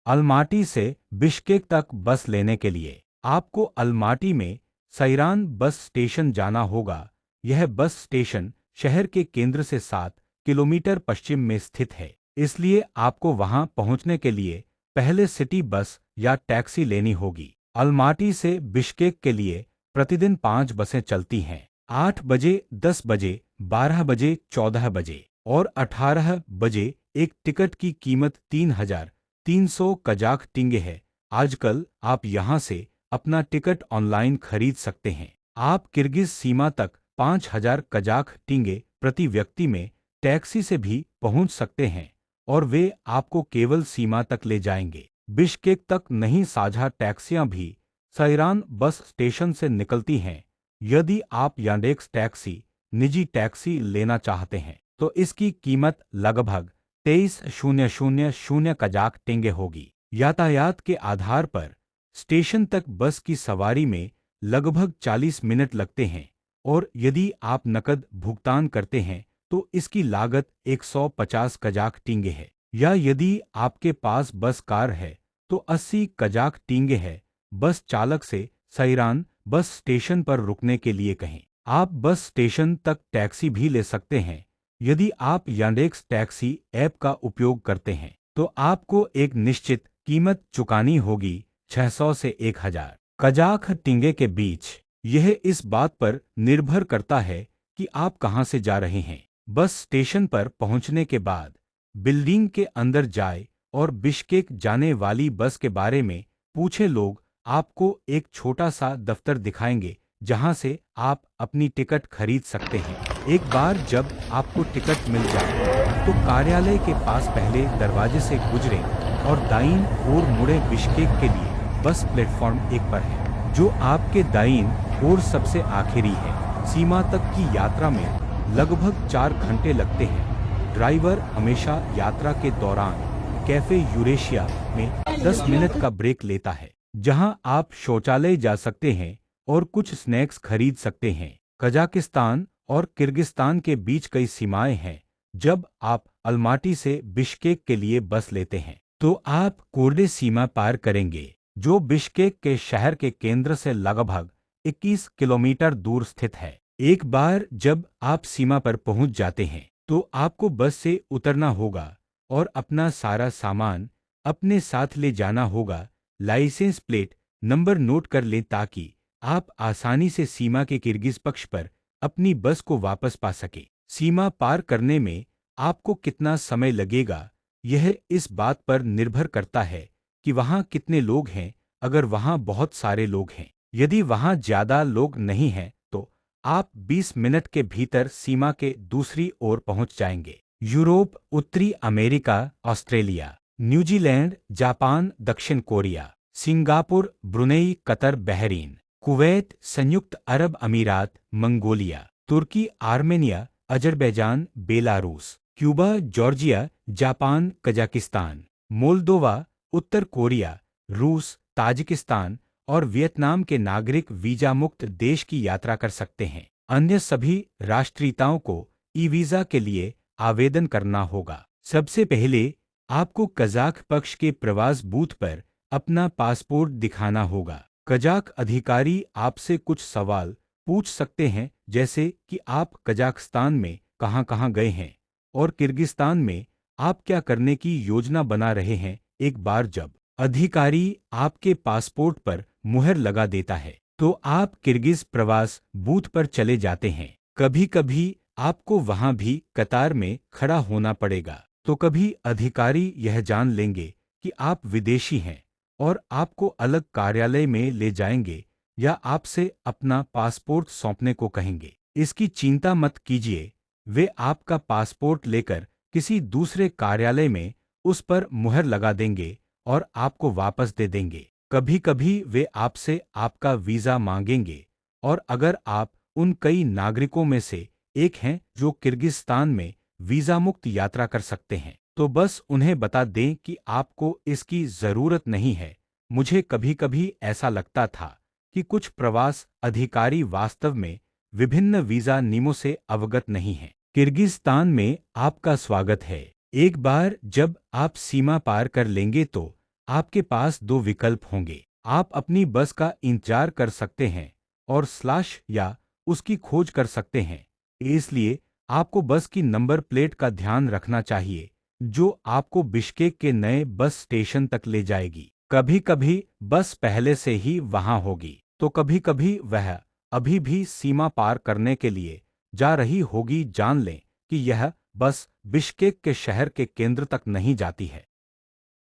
Almaty से Bishkek तक बस लेने के लिए आपको अलमाटी में सैरान बस स्टेशन जाना होगा। यह बस स्टेशन शहर के केंद्र से 7 किलोमीटर पश्चिम में स्थित है, इसलिए आपको वहां पहुंचने के लिए पहले सिटी बस या टैक्सी लेनी होगी। अलमाटी से बिश्केक के लिए प्रतिदिन 5 बसें चलती हैं। 8 बजे, 10 बजे, 12 बजे, 14 बजे और 18 बजे। एक टिकट की कीमत 3,300 कजाक टिंगे है। आजकल आप यहां से अपना टिकट ऑनलाइन खरीद सकते हैं। आप किर्गिज सीमा तक 5,000 कजाक टिंगे प्रति व्यक्ति में टैक्सी से भी पहुंच सकते हैं और वे आपको केवल सीमा तक ले जाएंगे। बिश्केक तक नहीं साझा टैक्सियां भी सैरान बस स्टेशन से निकलती हैं। यदि आप यांडेक्स टैक्सी निजी टैक्सी लेना चाहते हैं तो इसकी कीमत लगभग 23,000 कजाक टेंगे होगी। यातायात के आधार पर स्टेशन तक बस की सवारी में लगभग 40 मिनट लगते हैं और यदि आप नकद भुगतान करते हैं तो इसकी लागत 150 कजाक टिंगे है, या यदि आपके पास बस कार है तो 80 कजाक टिंगे है। बस चालक से सैरान बस स्टेशन पर रुकने के लिए कहें। आप बस स्टेशन तक टैक्सी भी ले सकते हैं। यदि आप यांडेक्स टैक्सी ऐप का उपयोग करते हैं तो आपको एक निश्चित कीमत चुकानी होगी, 600 से 1,000 कजाक टिंगे के बीच। यह इस बात पर निर्भर करता है कि आप कहां से जा रहे हैं। बस स्टेशन पर पहुंचने के बाद बिल्डिंग के अंदर जाए और बिश्केक जाने वाली बस के बारे में पूछे। लोग आपको एक छोटा सा दफ्तर दिखाएंगे जहां से आप अपनी टिकट खरीद सकते हैं। एक बार जब आपको टिकट मिल जाए तो कार्यालय के पास पहले दरवाजे से गुजरें और दाईं ओर मुड़े। बिश्केक के लिए बस प्लेटफॉर्म 1 पर है, जो आपके दाईं ओर सबसे आखिरी है। सीमा तक की यात्रा में लगभग 4 घंटे लगते हैं। ड्राइवर हमेशा यात्रा के दौरान कैफे यूरेशिया में 10 मिनट का ब्रेक लेता है, जहां आप शौचालय जा सकते हैं और कुछ स्नैक्स खरीद सकते हैं। कजाकिस्तान और किर्गिस्तान के बीच कई सीमाएं हैं। जब आप अलमाटी से बिश्केक के लिए बस लेते हैं तो आप कोर्डे सीमा पार करेंगे, जो बिश्केक के शहर के केंद्र से लगभग 21 किलोमीटर दूर स्थित है। एक बार जब आप सीमा पर पहुंच जाते हैं तो आपको बस से उतरना होगा और अपना सारा सामान अपने साथ ले जाना होगा। लाइसेंस प्लेट नंबर नोट कर लें ताकि आप आसानी से सीमा के किर्गिज पक्ष पर अपनी बस को वापस पा सके। सीमा पार करने में आपको कितना समय लगेगा, यह इस बात पर निर्भर करता है कि वहां कितने लोग हैं। अगर वहां बहुत सारे लोग हैं, यदि वहां ज्यादा लोग नहीं हैं, तो आप 20 मिनट के भीतर सीमा के दूसरी ओर पहुंच जाएंगे। यूरोप, उत्तरी अमेरिका, ऑस्ट्रेलिया, न्यूजीलैंड, जापान, दक्षिण Korea, Singapore, Brunei, Qatar, Bahrain, Kuwait, संयुक्त Arab Emirates, Mongolia, Turkey, Armenia, Azerbaijan, Belarus, Cuba, Georgia, Japan, Kazakhstan, Moldova, उत्तर कोरिया, रूस, ताजिकिस्तान और वियतनाम के नागरिक वीजा मुक्त देश की यात्रा कर सकते हैं। अन्य सभी राष्ट्रीयताओं को ई वीजा के लिए आवेदन करना होगा। सबसे पहले आपको कजाक पक्ष के प्रवास बूथ पर अपना पासपोर्ट दिखाना होगा। कजाक अधिकारी आपसे कुछ सवाल पूछ सकते हैं, जैसे कि आप कजाकिस्तान में कहां-कहां गए हैं और किर्गिस्तान में आप क्या करने की योजना बना रहे हैं। एक बार जब अधिकारी आपके पासपोर्ट पर मुहर लगा देता है तो आप किर्गिज प्रवास बूथ पर चले जाते हैं। कभी-कभी आपको वहां भी कतार में खड़ा होना पड़ेगा, तो कभी अधिकारी यह जान लेंगे कि आप विदेशी हैं और आपको अलग कार्यालय में ले जाएंगे या आपसे अपना पासपोर्ट सौंपने को कहेंगे। इसकी चिंता मत कीजिए, वे आपका पासपोर्ट लेकर किसी दूसरे कार्यालय में उस पर मुहर लगा देंगे और आपको वापस दे देंगे। कभी-कभी वे आपसे आपका वीजा मांगेंगे और अगर आप उन कई नागरिकों में से एक हैं जो किर्गिस्तान में वीजा मुक्त यात्रा कर सकते हैं, तो बस उन्हें बता दें कि आपको इसकी जरूरत नहीं है। मुझे कभी-कभी ऐसा लगता था कि कुछ प्रवास अधिकारी वास्तव में विभिन्न वीजा नियमों से अवगत नहीं हैं। किर्गिस्तान में आपका स्वागत है। एक बार जब आप सीमा पार कर लेंगे तो आपके पास दो विकल्प होंगे। आप अपनी बस का इंतजार कर सकते हैं और स्लैश या उसकी खोज कर सकते हैं। इसलिए आपको बस की नंबर प्लेट का ध्यान रखना चाहिए, जो आपको बिश्केक के नए बस स्टेशन तक ले जाएगी। कभी कभी बस पहले से ही वहां होगी, तो कभी कभी वह अभी भी सीमा पार करने के लिए जा रही होगी। जान लें कि यह बस बिश्केक के शहर के केंद्र तक नहीं जाती है।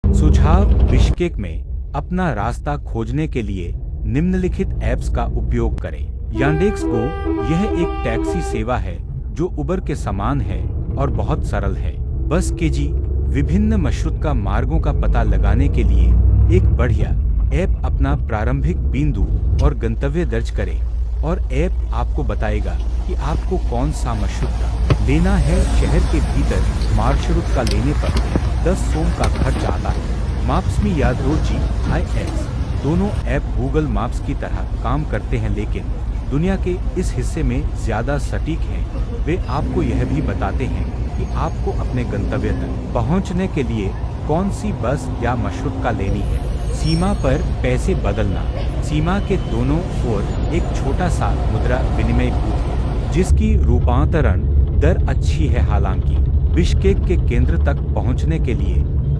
सुझाव: बिश्केक में अपना रास्ता खोजने के लिए निम्नलिखित ऐप्स का उपयोग करें। यांडेक्स गो: यह एक टैक्सी सेवा है जो उबर के समान है और बहुत सरल है। बस केजी: विभिन्न मार्शरूट का मार्गों का पता लगाने के लिए एक बढ़िया ऐप। अपना प्रारंभिक बिंदु और गंतव्य दर्ज करें और ऐप आपको बताएगा कि आपको कौन सा मार्शरूट लेना है। शहर के भीतर मार्शरूट का लेने पर 10 सोम का खर्च आता है। मैप्स में यात्रो GIS: दोनों ऐप गूगल मैप्स की तरह काम करते हैं, लेकिन दुनिया के इस हिस्से में ज़्यादा सटीक हैं। वे आपको यह भी बताते हैं कि आपको अपने गंतव्य तक पहुंचने के लिए कौन सी बस या मार्शरूट का लेनी है। सीमा पर पैसे बदलना: सीमा के दोनों ओर एक छोटा सा मुद्रा विनिमय बूथ है, जिसकी रूपांतरण दर अच्छी है। हालांकि बिश्केक के केंद्र तक पहुंचने के लिए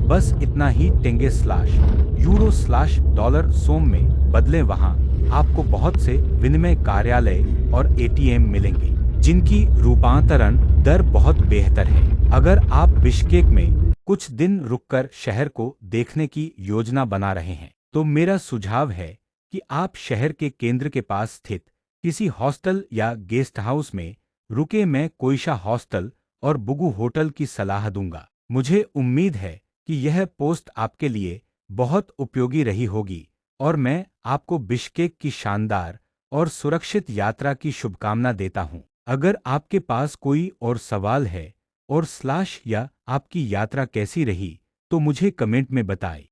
बस इतना ही टेंगे $/यूरो/$ सोम में बदलें। वहां आपको बहुत से विनिमय कार्यालय और ATM मिलेंगे, जिनकी रूपांतरण दर बहुत बेहतर है। अगर आप बिश्केक में कुछ दिन रुककर शहर को देखने की योजना बना रहे हैं, तो मेरा सुझाव है कि आप शहर के केंद्र के पास स्थित किसी हॉस्टल या गेस्ट हाउस में रुके। मैं कोइशा हॉस्टल और बुगु होटल की सलाह दूंगा। मुझे उम्मीद है कि यह पोस्ट आपके लिए बहुत उपयोगी रही होगी और मैं आपको बिश्केक की शानदार और सुरक्षित यात्रा की शुभकामना देता हूं। अगर आपके पास कोई और सवाल है और स्लैश या आपकी यात्रा कैसी रही, तो मुझे कमेंट में बताएं।